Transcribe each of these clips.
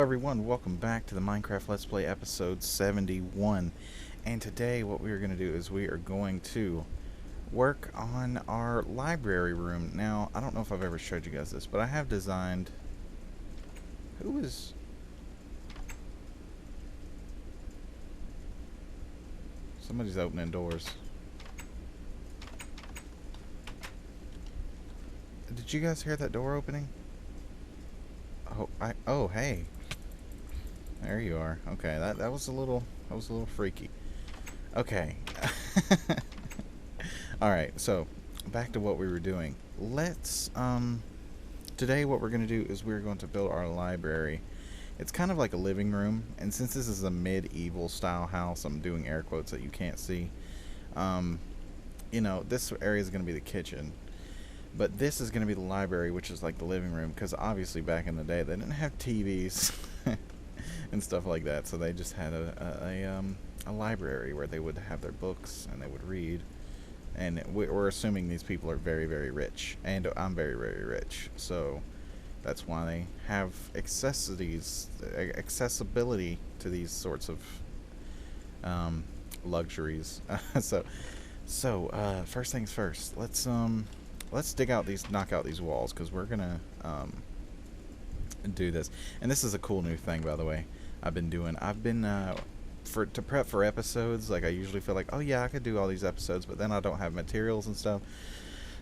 Everyone, welcome back to the Minecraft Let's Play episode 71. And today what we are going to do is we are going to work on our library room. Now, I don't know if I've ever showed you guys this, but I have designed... Who is... Somebody's opening doors. Did you guys hear that door opening? Oh, hey. There you are. Okay, that was a little freaky. Okay. All right. So, back to what we were doing. Let's today what we're going to do is we're going to build our library. It's kind of like a living room, and since this is a medieval style house, I'm doing air quotes that you can't see. You know, this area is going to be the kitchen. But this is going to be the library, which is like the living room, because obviously back in the day they didn't have TVs and stuff like that, so they just had a library where they would have their books and they would read. And we're assuming these people are very, very rich, and I'm very, very rich, so that's why they have accessibility to these sorts of luxuries. So first things first, let's knock out these walls, because we're gonna do this. And this is a cool new thing, by the way. I've been to prep for episodes. Like, I usually feel like, oh yeah, I could do all these episodes, but then I don't have materials and stuff.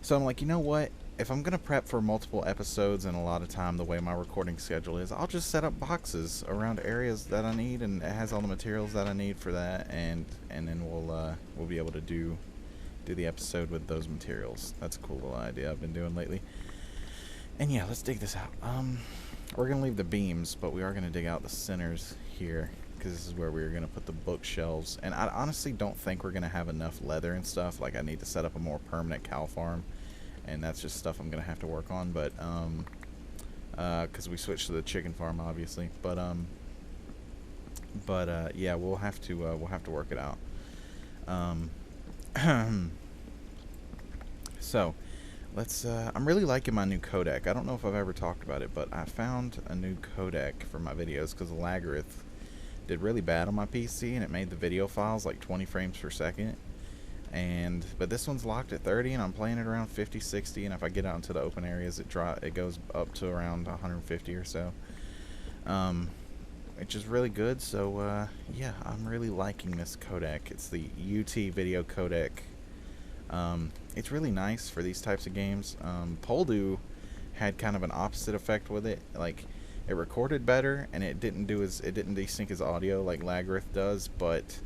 So I'm like, you know what? If I'm gonna prep for multiple episodes and a lot of time, the way my recording schedule is, I'll just set up boxes around areas that I need, and it has all the materials that I need for that, and then we'll be able to do the episode with those materials. That's a cool little idea I've been doing lately. And yeah, let's dig this out. We're gonna leave the beams, but we are gonna dig out the centers here, because this is where we're gonna put the bookshelves. And I honestly don't think we're gonna have enough leather and stuff. Like, I need to set up a more permanent cow farm, and that's just stuff I'm gonna have to work on. But because we switched to the chicken farm, obviously. But yeah, we'll have to work it out. So, let's, I'm really liking my new codec. I don't know if I've ever talked about it, but I found a new codec for my videos, because the Lagarith did really bad on my PC, and it made the video files like 20 frames per second. But this one's locked at 30, and I'm playing it around 50, 60, and if I get out into the open areas, it goes up to around 150 or so. Which is really good. So yeah, I'm really liking this codec. It's the UT video codec. It's really nice for these types of games. Poldu had kind of an opposite effect with it. Like, it recorded better, and it didn't desync his audio like Lagarith does, but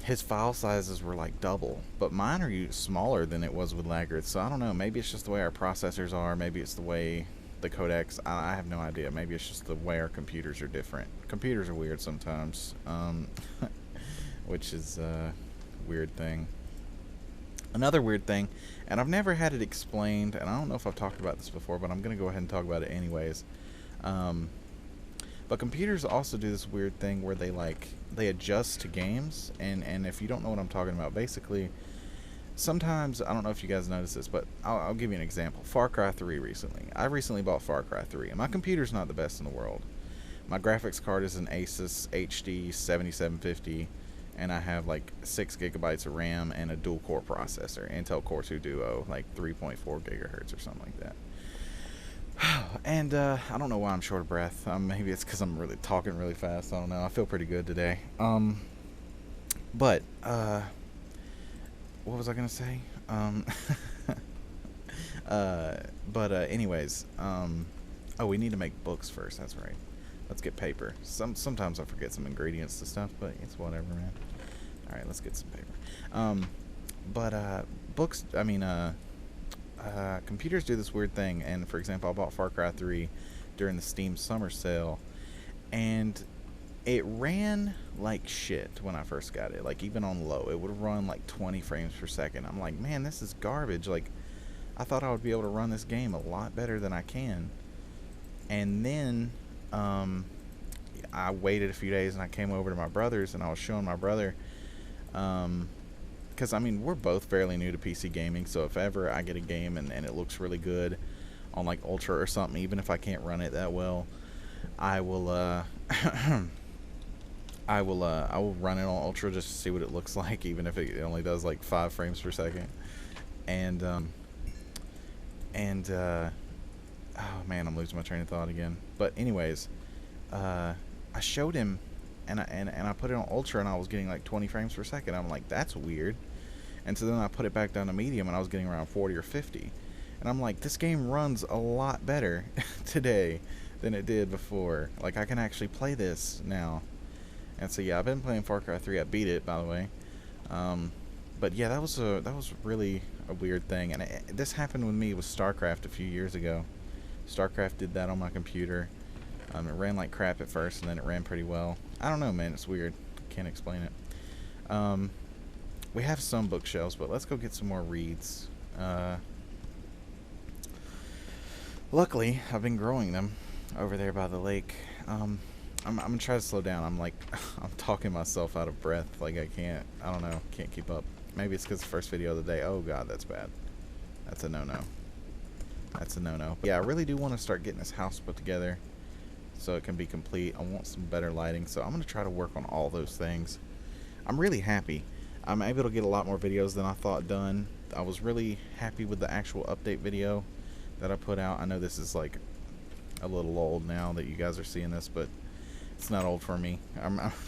his file sizes were like double. But mine are smaller than it was with Lagarith, so I don't know. Maybe it's just the way our processors are. Maybe it's the way the codecs, I have no idea. Maybe it's just the way our computers are different. Computers are weird sometimes, which is a weird thing. Another weird thing, and I've never had it explained, and I don't know if I've talked about this before, but I'm going to go ahead and talk about it anyways. But computers also do this weird thing where they adjust to games, and if you don't know what I'm talking about, basically, sometimes, I don't know if you guys noticed this, but I'll give you an example. Far Cry 3 recently. I recently bought Far Cry 3, and my computer's not the best in the world. My graphics card is an Asus HD 7750, and I have like 6 gigabytes of RAM and a dual-core processor, Intel Core 2 Duo, like 3.4 gigahertz or something like that. And I don't know why I'm short of breath. Maybe it's because I'm really talking really fast. I don't know. I feel pretty good today. But what was I gonna say? Anyways, oh, we need to make books first. That's right. Let's get paper. Sometimes I forget some ingredients to stuff, but it's whatever, man. All right, let's get some paper. Books. I mean, computers do this weird thing. And for example, I bought Far Cry 3 during the Steam summer sale, and it ran like shit when I first got it. Like, even on low, it would run like 20 frames per second. I'm like, man, this is garbage. Like, I thought I would be able to run this game a lot better than I can. And then I waited a few days, and I came over to my brother's, and I was showing my brother, because I mean, we're both fairly new to PC gaming, so if ever I get a game and it looks really good on like Ultra or something, even if I can't run it that well, I will I will run it on ultra just to see what it looks like, even if it only does like 5 frames per second. And oh man, I'm losing my train of thought again. But anyways, I showed him, and I put it on ultra, and I was getting like 20 frames per second. I'm like, that's weird. And so then I put it back down to medium, and I was getting around 40 or 50. And I'm like, this game runs a lot better today than it did before. Like, I can actually play this now. And so yeah, I've been playing Far Cry 3. I beat it, by the way. But yeah, that was really a weird thing. And this happened with me with StarCraft a few years ago. StarCraft did that on my computer. It ran like crap at first, and then it ran pretty well. I don't know, man. It's weird. Can't explain it. We have some bookshelves, but let's go get some more reeds. Luckily, I've been growing them over there by the lake. I'm gonna try to slow down. I'm like, I'm talking myself out of breath. Like, I don't know, can't keep up. Maybe it's because the first video of the day. Oh god, that's bad. That's a no-no. That's a no-no. Yeah, I really do want to start getting this house put together so it can be complete. I want some better lighting, so I'm gonna try to work on all those things. I'm really happy. I'm able to get a lot more videos than I thought done. I was really happy with the actual update video that I put out. I know this is like a little old now that you guys are seeing this, but it's not old for me.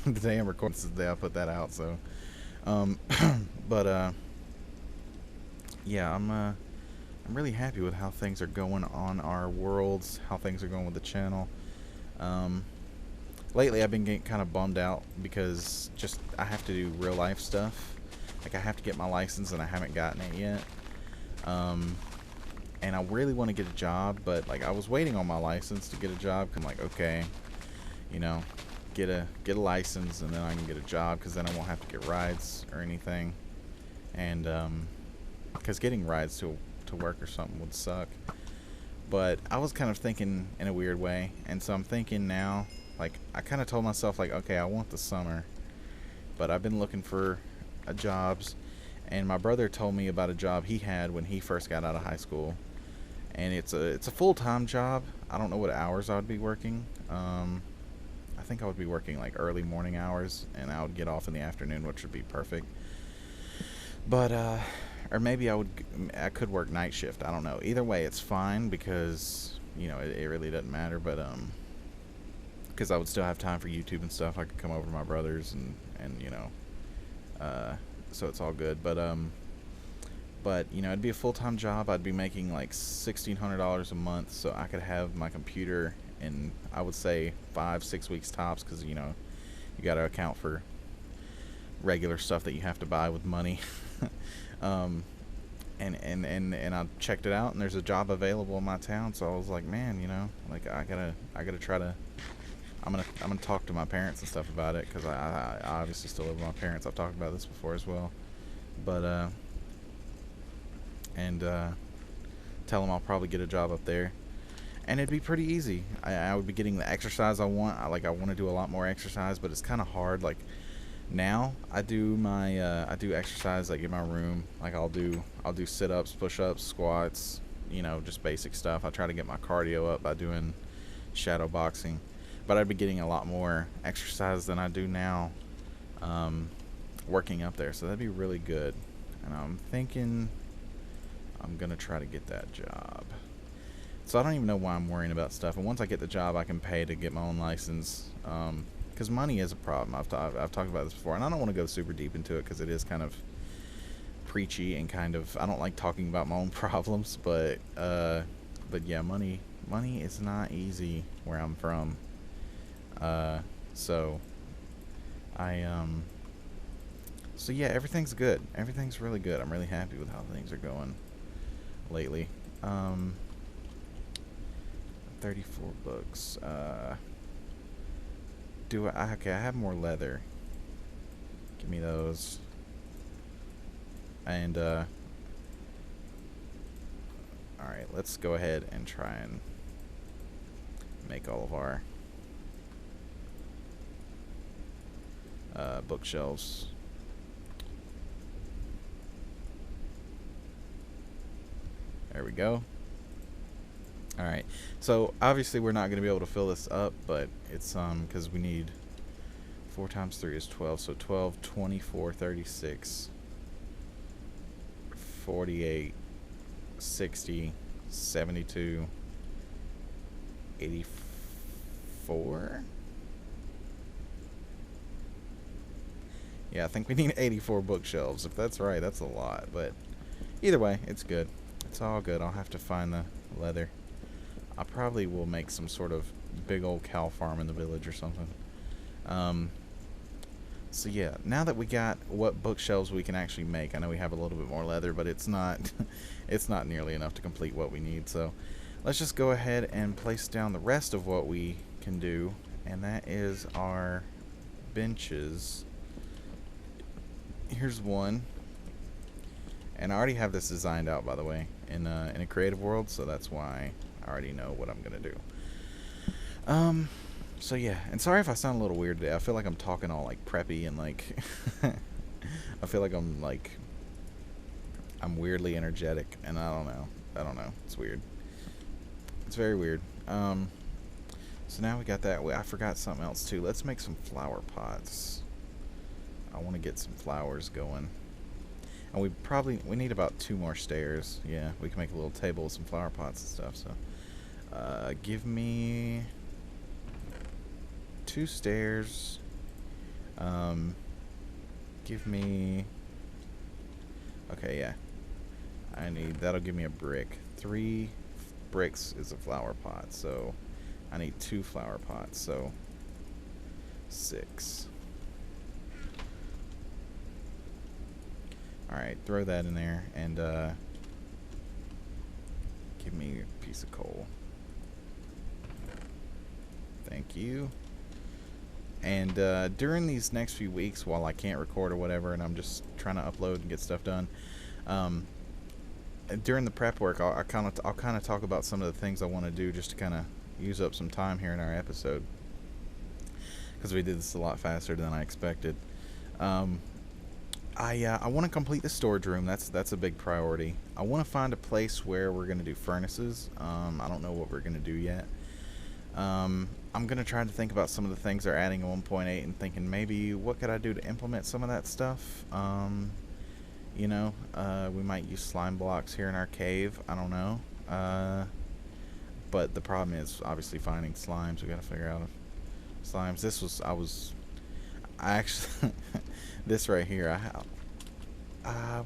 The day I'm recording this is the day I put that out. So, yeah, I'm really happy with how things are going on our worlds, how things are going with the channel. Lately, I've been getting kind of bummed out because just I have to do real life stuff. Like, I have to get my license, and I haven't gotten it yet. And I really want to get a job, but like I was waiting on my license to get a job. I'm like, okay, you know, get a license, and then I can get a job, because then I won't have to get rides or anything. And because getting rides to work or something would suck. But I was kind of thinking in a weird way, and so I'm thinking now, like, I kind of told myself, like, okay, I want the summer, but I've been looking for jobs, and my brother told me about a job he had when he first got out of high school, and it's a full-time job. I don't know what hours I would be working. I think I would be working like early morning hours, and I would get off in the afternoon, which would be perfect. But or maybe I could work night shift. I don't know. Either way, it's fine, because you know it really doesn't matter. But because I would still have time for YouTube and stuff. I could come over to my brother's and you know, so it's all good. But you know, it'd be a full-time job. I'd be making like $1,600 a month, so I could have my computer in, I would say, 5-6 weeks tops, because you know you got to account for regular stuff that you have to buy with money. And I checked it out, and there's a job available in my town, so I was like, man, you know, like I gotta try to. I'm gonna talk to my parents and stuff about it, because I obviously still live with my parents. I've talked about this before as well, but tell them I'll probably get a job up there, and it'd be pretty easy. I would be getting the exercise I want. I want to do a lot more exercise, but it's kind of hard. Like, now I do my I do exercise like in my room. Like, I'll do sit-ups, push-ups, squats, you know, just basic stuff. I try to get my cardio up by doing shadow boxing, but I'd be getting a lot more exercise than I do now, working up there, so that'd be really good. And I'm thinking I'm gonna try to get that job. So I don't even know why I'm worrying about stuff. And once I get the job, I can pay to get my own license. Because money is a problem. I've talked about this before, and I don't want to go super deep into it because it is kind of preachy and kind of, I don't like talking about my own problems, but yeah, money is not easy where I'm from. So yeah, everything's good. Everything's really good. I'm really happy with how things are going lately. 34 books. Okay, I have more leather. Give me those. And alright, let's go ahead and try and make all of our bookshelves. There we go. All right. So obviously we're not going to be able to fill this up, but it's because we need 4 times 3 is 12. So 12, 24, 36, 48, 60, 72, 84. Yeah, I think we need 84 bookshelves. If that's right, that's a lot. But either way, it's good. It's all good. I'll have to find the leather. I probably will make some sort of big old cow farm in the village or something. So yeah, now that we got what bookshelves we can actually make, I know we have a little bit more leather, but it's not it's not nearly enough to complete what we need. So let's just go ahead and place down the rest of what we can do, and that is our benches. Here's one, and I already have this designed out, by the way, in a creative world, so that's why I already know what I'm gonna do. So yeah, and sorry if I sound a little weird today. I feel like I'm talking all like preppy and like I feel like I'm weirdly energetic, and I don't know. It's weird. It's very weird. So now we got that. I forgot something else too. Let's make some flower pots. I want to get some flowers going. And we need about 2 more stairs. Yeah, we can make a little table with some flower pots and stuff. So give me 2 stairs. Give me, okay, yeah, that'll give me a brick. 3 bricks is a flower pot, so I need 2 flower pots, so 6. Alright, throw that in there, and give me a piece of coal. Thank you. And during these next few weeks, while I can't record or whatever, and I'm just trying to upload and get stuff done, during the prep work, I'll kind of talk about some of the things I want to do, just to kind of use up some time here in our episode, because we did this a lot faster than I expected. I want to complete the storage room. That's a big priority. I want to find a place where we're going to do furnaces. I don't know what we're going to do yet. I'm going to try to think about some of the things they're adding in 1.8 and thinking maybe what could I do to implement some of that stuff. You know, we might use slime blocks here in our cave. I don't know. But the problem is obviously finding slimes. We got to figure out slimes. I actually this right here,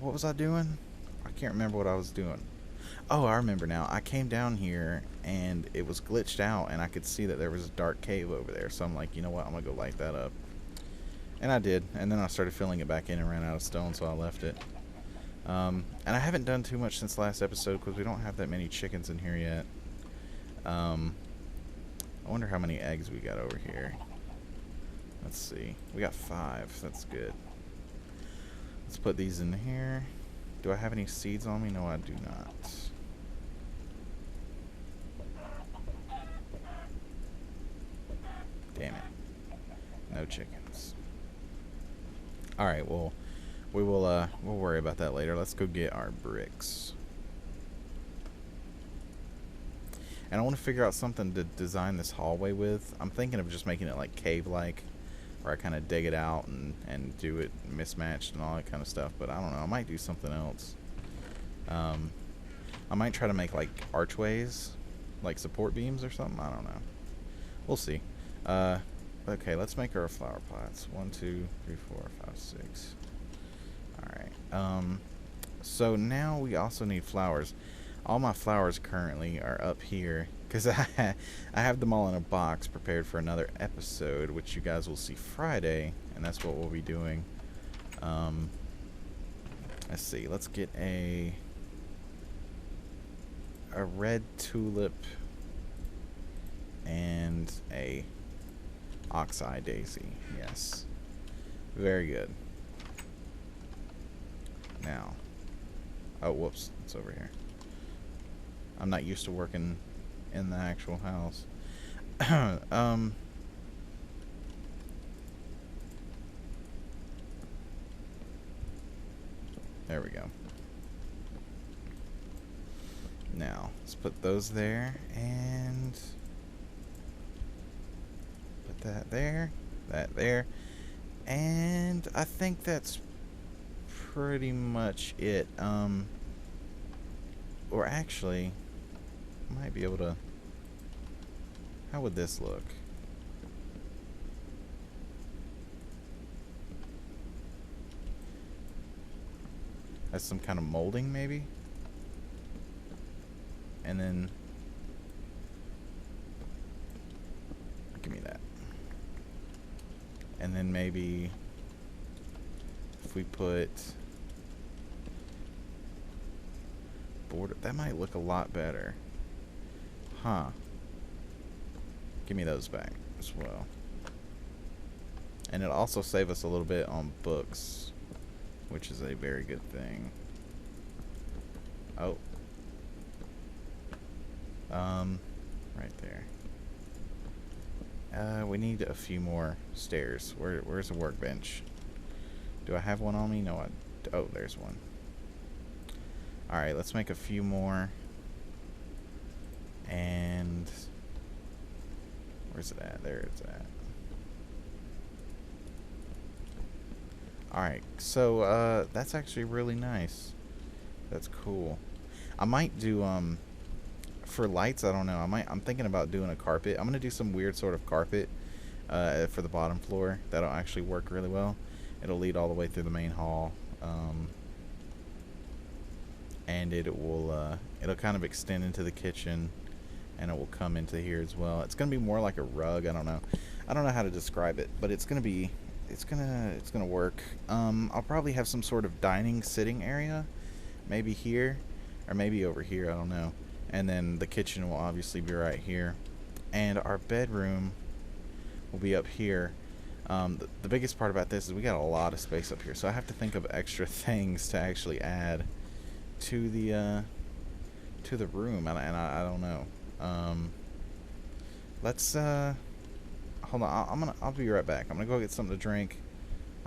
what was I doing? I can't remember what I was doing. Oh, I remember now. I came down here and it was glitched out, and I could see that there was a dark cave over there. So I'm like, you know what? I'm gonna go light that up. And I did. And then I started filling it back in and ran out of stone, so I left it. And I haven't done too much since last episode because we don't have that many chickens in here yet. I wonder how many eggs we got over here. Let's see. We got 5. That's good. Let's put these in here. Do I have any seeds on me? No, I do not. Damn it. No chickens. Alright, well, we'll worry about that later. Let's go get our bricks. And I want to figure out something to design this hallway with. I'm thinking of just making it like cave-like, where I kind of dig it out and do it mismatched and all that kind of stuff. But I don't know. I might do something else. I might try to make like archways, like support beams or something. I don't know. We'll see. Okay, let's make our flower pots. 1, 2, 3, 4, 5, 6. Alright. So now we also need flowers. All my flowers currently are up here because I have them all in a box prepared for another episode, which you guys will see Friday, and that's what we'll be doing. Let's see. Let's get a red tulip and a oxeye daisy. Yes. Very good. Now. Oh, whoops. It's over here. I'm not used to working in the actual house. There we go. Now, let's put those there, and put that there, and I think that's pretty much it. Or actually, I might be able to, how would this look? As some kind of molding, maybe? And then, give me that. And then maybe, if we put border, that might look a lot better. Huh. Give me those back as well. And it'll also save us a little bit on books, which is a very good thing. Oh. Right there. We need a few more stairs. Where's the workbench? Do I have one on me? No, oh, there's one. Alright, let's make a few more. And where's it at? There it's at. Alright, so that's actually really nice. That's cool. I might do for lights, I don't know. I'm thinking about doing a carpet. I'm gonna do some weird sort of carpet for the bottom floor. That'll actually work really well. It'll lead all the way through the main hall. And it'll kind of extend into the kitchen, and it will come into here as well. It's gonna be more like a rug. I don't know how to describe it, but it's gonna work. I'll probably have some sort of dining sitting area, maybe here or maybe over here, I don't know. And then the kitchen will obviously be right here, and our bedroom will be up here. The biggest part about this is we got a lot of space up here, so I have to think of extra things to actually add to the room, and I don't know. Let's hold on. I'll be right back. I'm gonna go get something to drink.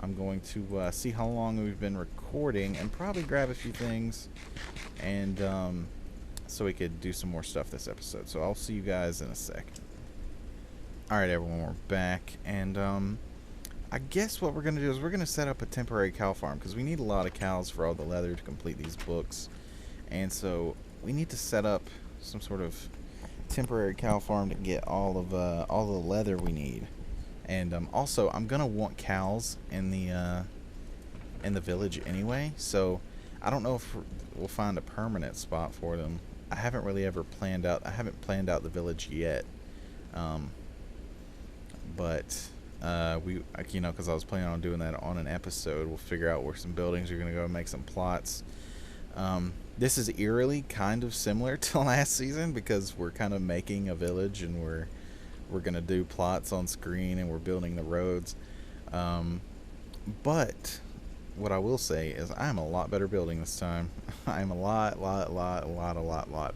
I'm going to see how long we've been recording, and probably grab a few things, and so we could do some more stuff this episode. So I'll see you guys in a second. Alright everyone, we're back, and I guess what we're going to do is we're going to set up a temporary cow farm, because we need a lot of cows for all the leather to complete these books, and so we need to set up some sort of temporary cow farm to get all the leather we need. And also, I'm going to want cows in the village anyway, so I don't know if we'll find a permanent spot for them. I haven't really ever planned out the village yet, but because I was planning on doing that on an episode. We'll figure out where some buildings are going to go and make some plots. This is eerily kind of similar to last season, because we're kind of making a village, and we're going to do plots on screen, and we're building the roads. But what I will say is I'm a lot better building this time. I'm a lot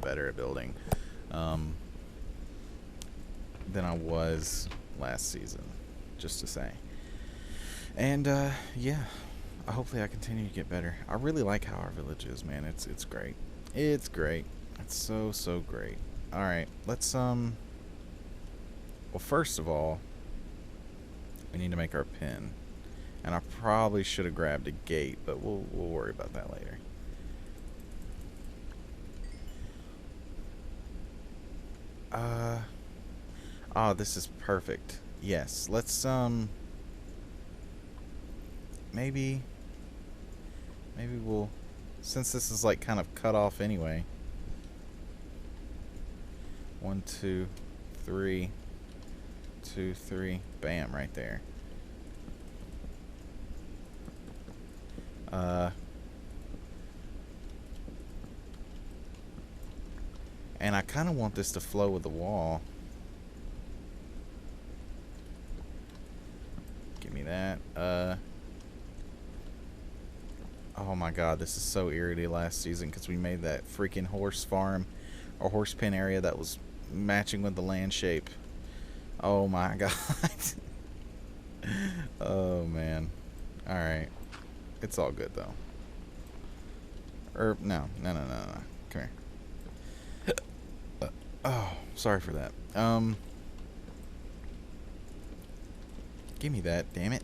better at building than I was last season, just to say. And yeah, hopefully I continue to get better. I really like how our village is, man. It's great. It's great. It's so great. All right, let's well, first of all, we need to make our pen. And I probably should have grabbed a gate, but we'll worry about that later. Oh, this is perfect. Yes, let's maybe we'll, since this is like kind of cut off anyway. 1 2 3 2 3, bam, right there. And I kind of want this to flow with the wall. Give me that. Oh my god, this is so eerie last season, because we made that freaking horse farm or horse pen area that was matching with the land shape. Oh my god. Oh man. Alright. It's all good though. No. Come here. Oh, sorry for that. Give me that, damn it.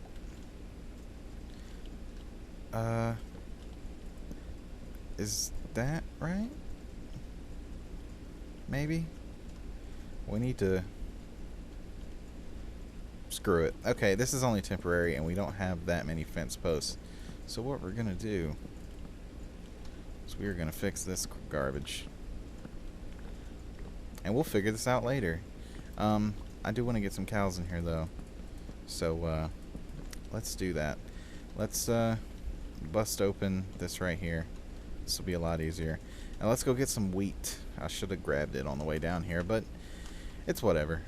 Is that right? Maybe? We need to... Screw it. Okay, this is only temporary, and we don't have that many fence posts. So what we're gonna do is we're gonna fix this garbage. And we'll figure this out later. I do want to get some cows in here, though. So, let's do that. Let's, bust open this right here. This will be a lot easier. And let's go get some wheat. I should have grabbed it on the way down here, but it's whatever.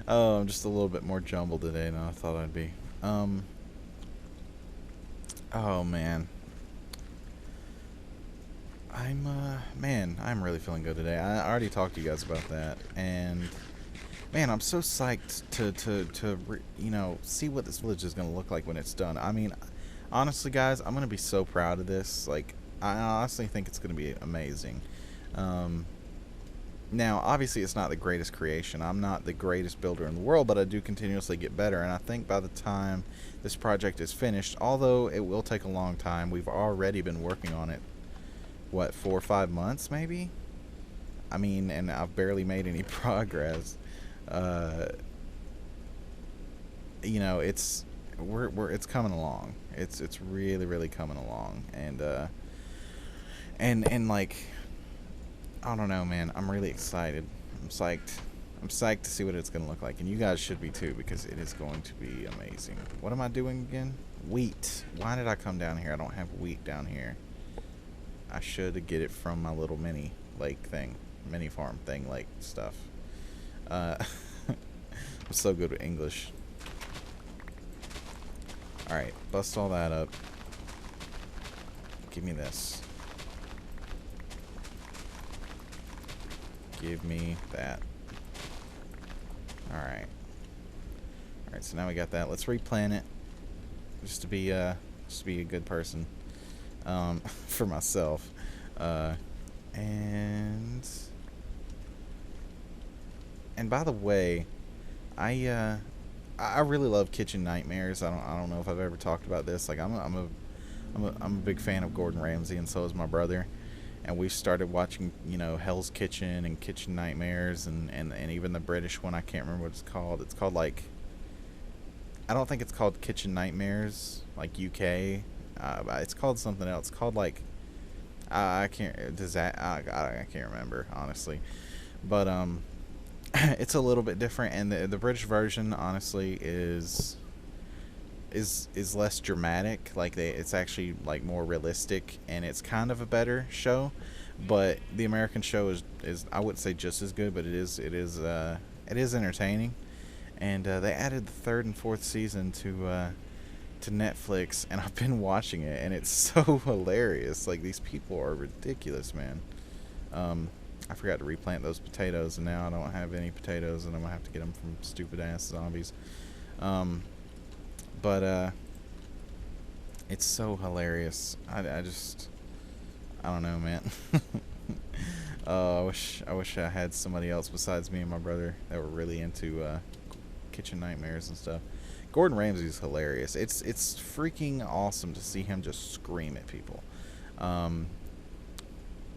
Oh, I'm just a little bit more jumbled today than I thought I'd be. Oh, man. I'm really feeling good today. I already talked to you guys about that, and man, I'm so psyched to you know, see what this village is gonna look like when it's done. I mean, honestly, guys, I'm gonna be so proud of this. Like, I honestly think it's gonna be amazing. Now, obviously, it's not the greatest creation. I'm not the greatest builder in the world, but I do continuously get better, and I think by the time this project is finished, although it will take a long time, we've already been working on it. What, 4 or 5 months maybe? I mean, and I've barely made any progress. You know, it's coming along. It's really coming along, and like, I don't know, man. I'm really excited. I'm psyched. I'm psyched to see what it's gonna look like, and you guys should be too, because it is going to be amazing. What am I doing again? Wheat. Why did I come down here? I don't have wheat down here. I should get it from my little mini lake thing, mini farm thing, like stuff. I'm so good with English. Alright, bust all that up. Give me this. Give me that. Alright. Alright, so now we got that. Let's replant it. Just to be a good person. For myself. And by the way, I really love Kitchen Nightmares. I don't know if I've ever talked about this. Like, I'm a big fan of Gordon Ramsay, and so is my brother. And we started watching, you know, Hell's Kitchen and Kitchen Nightmares, and even the British one. I can't remember what it's called. It's called, like, I don't think it's called Kitchen Nightmares, like UK. It's called something else. It's called, like, I can't remember, honestly. But it's a little bit different, and the British version, honestly, is less dramatic. Like, it's actually, like, more realistic, and it's kind of a better show. But the American show is I wouldn't say just as good, but it is entertaining. And they added the 3rd and 4th season to Netflix, and I've been watching it, and it's so hilarious. Like, these people are ridiculous, man. I forgot to replant those potatoes, and now I don't have any potatoes, and I'm gonna have to get them from stupid ass zombies. But it's so hilarious. I don't know, man. I wish I had somebody else besides me and my brother that were really into Kitchen Nightmares and stuff. Gordon Ramsay's hilarious. It's freaking awesome to see him just scream at people,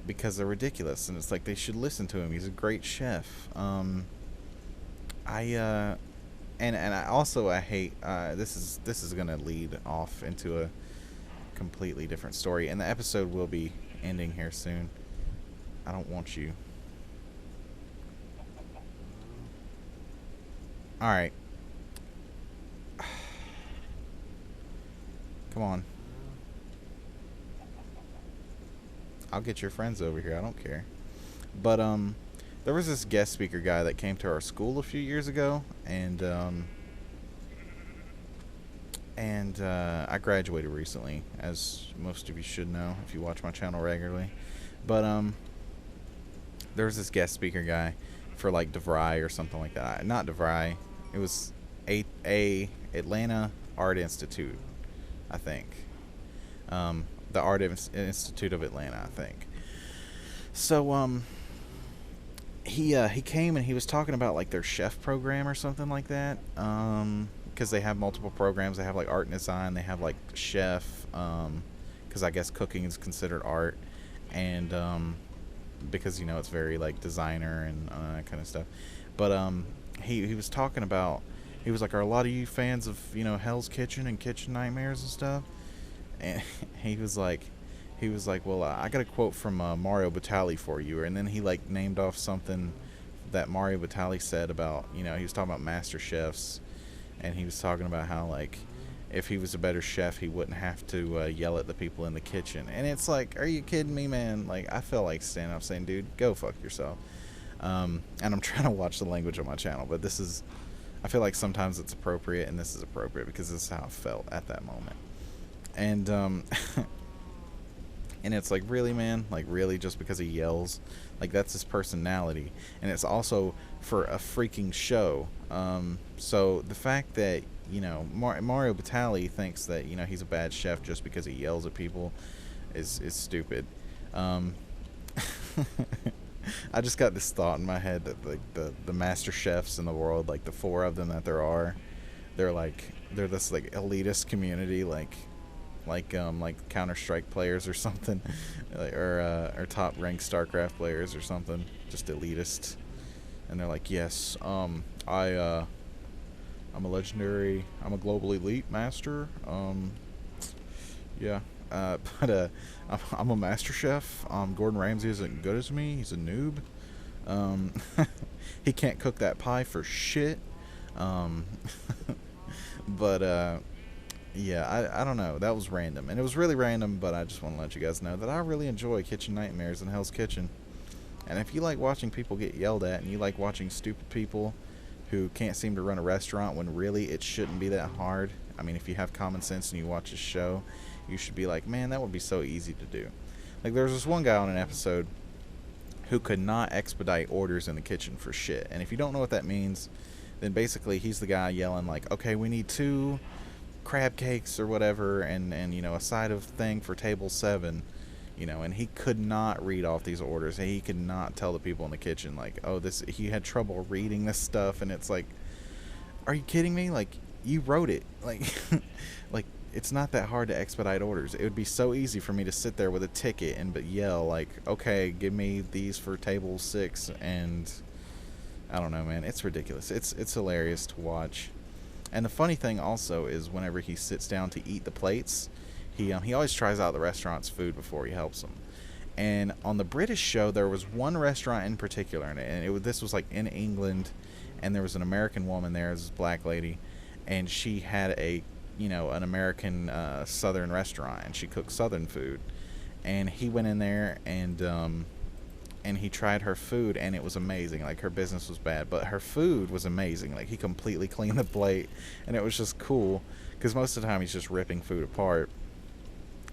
because they're ridiculous, and it's like they should listen to him. He's a great chef. I hate this is gonna lead off into a completely different story, and the episode will be ending here soon. I don't want you. All right. Come on. I'll get your friends over here. I don't care. But there was this guest speaker guy that came to our school a few years ago, and I graduated recently, as most of you should know if you watch my channel regularly. But there was this guest speaker guy for, like, DeVry or something like that. Not DeVry. It was a Atlanta Art Institute, I think. The Art Institute of Atlanta, I think. So he came and he was talking about like their chef program or something like that. Because they have multiple programs. They have like art and design. They have like chef. Because I guess cooking is considered art, and because it's very like designer and that kind of stuff. But he was talking about, he was like, are a lot of you fans of Hell's Kitchen and Kitchen Nightmares and stuff? And he was like, well, I got a quote from Mario Batali for you, and then he like named off something that Mario Batali said about, he was talking about master chefs, and he was talking about how like if he was a better chef, he wouldn't have to yell at the people in the kitchen. And it's like, are you kidding me, man? Like, I feel like standing up saying, dude, go fuck yourself. And I'm trying to watch the language on my channel, but I feel like sometimes it's appropriate, and this is appropriate because this is how I felt at that moment. And and it's like, really, man? Like, really, just because he yells? Like, that's his personality. And it's also for a freaking show. So the fact that Mario Batali thinks that he's a bad chef just because he yells at people is stupid. I just got this thought in my head that like the master chefs in the world, like the 4 of them that there are, they're this like elitist community, like Counter-Strike players or something, or top ranked StarCraft players or something, just elitist. And they're like, yes, I'm a global elite master. Yeah. But I'm a master chef. Gordon Ramsay isn't good as me. He's a noob. He can't cook that pie for shit. But yeah, I don't know. That was random, and it was really random. But I just want to let you guys know that I really enjoy Kitchen Nightmares and Hell's Kitchen. And if you like watching people get yelled at, and you like watching stupid people who can't seem to run a restaurant when really it shouldn't be that hard. I mean, if you have common sense and you watch this show, you should be like, man, that would be so easy to do. Like, there was this one guy on an episode who could not expedite orders in the kitchen for shit. And if you don't know what that means, then basically he's the guy yelling like, okay, we need 2 crab cakes or whatever, and a side of thing for table 7. And he could not read off these orders. He could not tell the people in the kitchen, like, oh, he had trouble reading this stuff, and it's like, are you kidding me? Like, you wrote it. Like, like, it's not that hard to expedite orders. It would be so easy for me to sit there with a ticket and yell, like, okay, give me these for table 6, and I don't know, man. It's ridiculous. It's hilarious to watch. And the funny thing also is whenever he sits down to eat the plates, he always tries out the restaurant's food before he helps them. And on the British show, there was one restaurant in particular, and this was like in England, and there was an American woman there, this black lady, and she had an American Southern restaurant, and she cooked Southern food. And he went in there and he tried her food, and it was amazing. Like, her business was bad, but her food was amazing. Like, he completely cleaned the plate, and it was just cool, because most of the time he's just ripping food apart.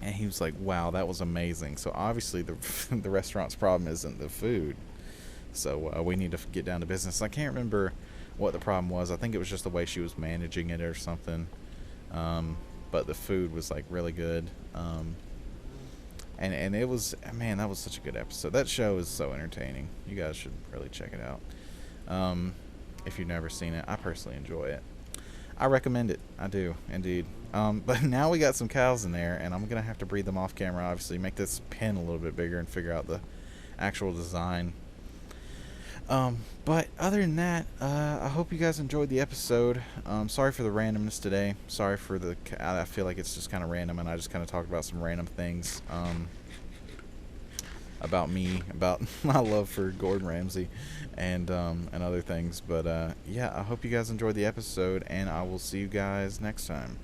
And he was like, wow, that was amazing. So obviously the restaurant's problem isn't the food. So we need to get down to business. I can't remember what the problem was. I think it was just the way she was managing it or something. But the food was like really good. And it was, man, that was such a good episode. That show is so entertaining. You guys should really check it out. If you've never seen it, I personally enjoy it. I recommend it. I do, indeed. But now we got some cows in there, and I'm going to have to breed them off camera, obviously. Make this pen a little bit bigger and figure out the actual design. But other than that, I hope you guys enjoyed the episode. Sorry for the randomness today. Sorry for I feel like it's just kind of random, and I just kind of talked about some random things. About me, about my love for Gordon Ramsay, and other things. But yeah, I hope you guys enjoyed the episode, and I will see you guys next time.